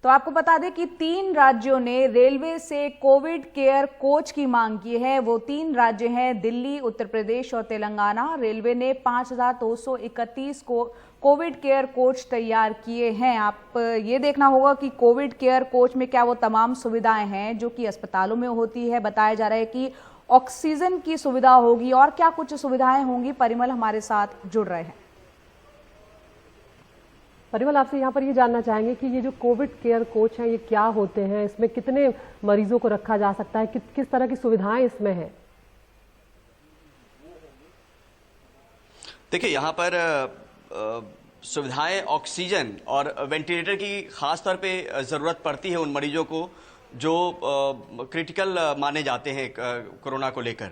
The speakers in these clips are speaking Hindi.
तो आपको बता दें कि 3 राज्यों ने रेलवे से कोविड केयर कोच की मांग की है। वो 3 राज्य हैं दिल्ली, उत्तर प्रदेश और तेलंगाना। रेलवे ने 5231 को कोविड केयर कोच तैयार किए हैं। आप ये देखना होगा कि कोविड केयर कोच में क्या वो तमाम सुविधाएं हैं जो कि अस्पतालों में होती है। बताया जा रहा है कि ऑक्सीजन की सुविधा होगी और क्या कुछ सुविधाएं होंगी। परिमल हमारे साथ जुड़ रहे हैं। परिमल, आपसे यहाँ पर ये जानना चाहेंगे कि ये जो कोविड केयर कोच हैं ये क्या होते हैं, इसमें कितने मरीजों को रखा जा सकता है, किस तरह की सुविधाएं इसमें हैं? देखिए, यहाँ पर सुविधाएं ऑक्सीजन और वेंटिलेटर की खास तौर पे ज़रूरत पड़ती है उन मरीजों को जो क्रिटिकल माने जाते हैं कोरोना को लेकर।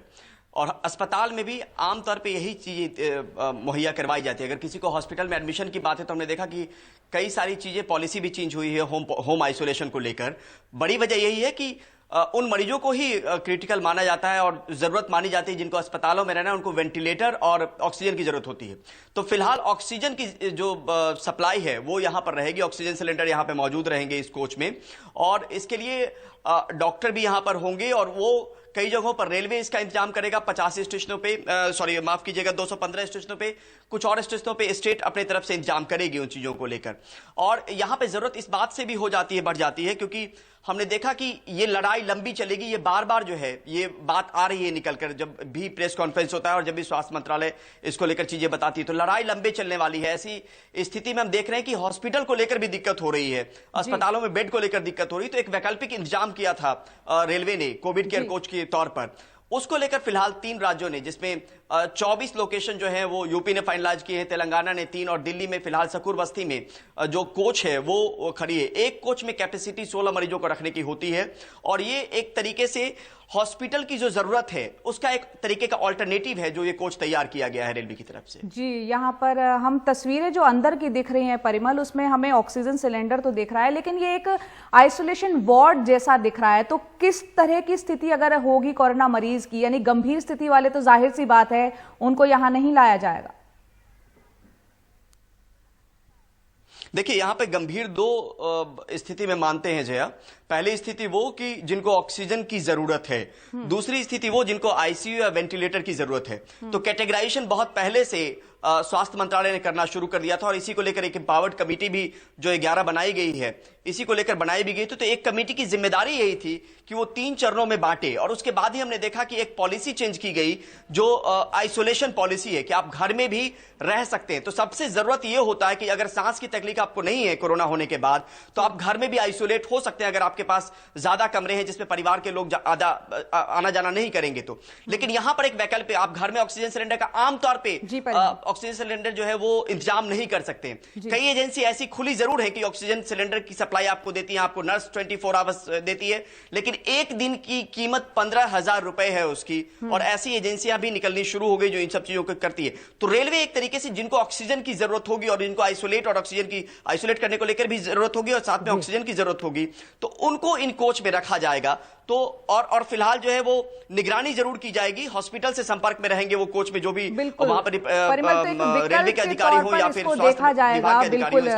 और अस्पताल में भी आमतौर पे यही चीज़ें मुहैया करवाई जाती है। अगर किसी को हॉस्पिटल में एडमिशन की बात है तो हमने देखा कि कई सारी चीज़ें, पॉलिसी भी चेंज हुई है होम आइसोलेशन को लेकर। बड़ी वजह यही है कि उन मरीजों को ही क्रिटिकल माना जाता है और ज़रूरत मानी जाती है जिनको अस्पतालों में रहना है, उनको वेंटिलेटर और ऑक्सीजन की ज़रूरत होती है। तो फिलहाल ऑक्सीजन की जो सप्लाई है वो यहाँ पर रहेगी। ऑक्सीजन सिलेंडर यहाँ पर मौजूद रहेंगे इस कोच में, और इसके लिए डॉक्टर भी यहाँ पर होंगे। और वो कई जगहों पर रेलवे इसका इंतजाम करेगा। 85 स्टेशनों पे, माफ कीजिएगा, 215 स्टेशनों पे, कुछ और स्टेशनों पे स्टेट अपने तरफ से इंतजाम करेगी उन चीजों को लेकर। और यहां पे जरूरत इस बात से भी हो जाती है, बढ़ जाती है, क्योंकि हमने देखा कि ये लड़ाई लंबी चलेगी। ये बार बार जो है ये बात आ रही है निकलकर, जब भी प्रेस कॉन्फ्रेंस होता है और जब भी स्वास्थ्य मंत्रालय इसको लेकर चीजें बताती है तो लड़ाई लंबे चलने वाली है। ऐसी स्थिति में हम देख रहे हैं कि हॉस्पिटल को लेकर भी दिक्कत हो रही है, अस्पतालों में बेड को लेकर दिक्कत हो रही है। तो एक वैकल्पिक इंतजाम किया था रेलवे ने कोविड केयर कोच के तौर पर। उसको लेकर फिलहाल 3 राज्यों ने, जिसमें 24 लोकेशन जो है वो यूपी ने फाइनलाइज किए हैं, तेलंगाना ने 3 और दिल्ली में फिलहाल सकूर बस्ती में जो कोच है वो खड़ी है। एक कोच में कैपेसिटी 16 मरीजों को रखने की होती है। और ये एक तरीके से हॉस्पिटल की जो जरूरत है उसका एक तरीके का ऑल्टरनेटिव है जो ये कोच तैयार किया गया है रेलवे की तरफ से। जी, यहाँ पर हम तस्वीरें जो अंदर की दिख रही हैं परिमल, उसमें हमें ऑक्सीजन सिलेंडर तो दिख रहा है, लेकिन ये एक आइसोलेशन वार्ड जैसा दिख रहा है। तो किस तरह की स्थिति अगर होगी कोरोना मरीज की, यानी गंभीर स्थिति वाले तो जाहिर सी बात है उनको यहां नहीं लाया जाएगा। देखिए, यहां पे गंभीर 2 स्थिति में मानते हैं जया। पहली स्थिति वो कि जिनको ऑक्सीजन की जरूरत है, दूसरी स्थिति वो जिनको आईसीयू या वेंटिलेटर की जरूरत है। तो कैटेगराइजेशन बहुत पहले से स्वास्थ्य मंत्रालय ने करना शुरू कर दिया था और इसी को लेकर एक एम्पावर्ड कमेटी भी जो 11 बनाई गई है, इसी को लेकर बनाई भी गई थी। तो एक कमेटी की जिम्मेदारी यही थी कि वो 3 चरणों में बांटे। और उसके बाद ही हमने देखा कि एक पॉलिसी चेंज की गई जो आइसोलेशन पॉलिसी है कि आप घर में भी रह सकते हैं। तो सबसे जरूरत यह होता है कि अगर सांस की तकलीफ आपको नहीं है कोरोना होने के बाद, तो आप घर में भी आइसोलेट हो सकते हैं अगर आपके पास ज्यादा कमरे हैं जिसमें परिवार के लोग आना जाना नहीं करेंगे तो। लेकिन यहां पर एक वैकल्पिक, आप घर में ऑक्सीजन सिलेंडर का आमतौर पर ऑक्सीजन सिलेंडर जो है वो इंतजाम नहीं कर सकते। कई एजेंसी ऐसी खुली जरूर है कि ऑक्सीजन सिलेंडर की सप्लाई आपको देती है, आपको नर्स 24 आवर्स देती है, लेकिन एक दिन की कीमत 15,000 रुपए है उसकी। और ऐसी एजेंसियां भी निकलनी शुरू हो गई जो इन सब चीजों को करती है। तो रेलवे एक तरीके से जिनको ऑक्सीजन की जरूरत होगी और जिनको आइसोलेट और ऑक्सीजन की आइसोलेट करने को लेकर भी जरूरत होगी और साथ में ऑक्सीजन की जरूरत होगी, तो उनको इन कोच में रखा जाएगा। तो और फिलहाल जो है वो निगरानी जरूर की जाएगी, हॉस्पिटल से संपर्क में रहेंगे वो कोच में जो भी वहां पर रेलवे के अधिकारी हो या फिर देखा जाएगा। बिल्कुल,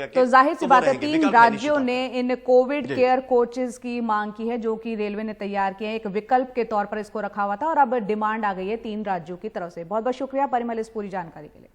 तो जाहिर सी बात है 3 राज्यों ने इन कोविड केयर कोचेस की मांग की है जो कि रेलवे ने तैयार किए हैं। एक विकल्प के तौर पर इसको रखा हुआ था और अब डिमांड आ गई है 3 राज्यों की तरफ से। बहुत बहुत शुक्रिया परिमल इस पूरी जानकारी के लिए।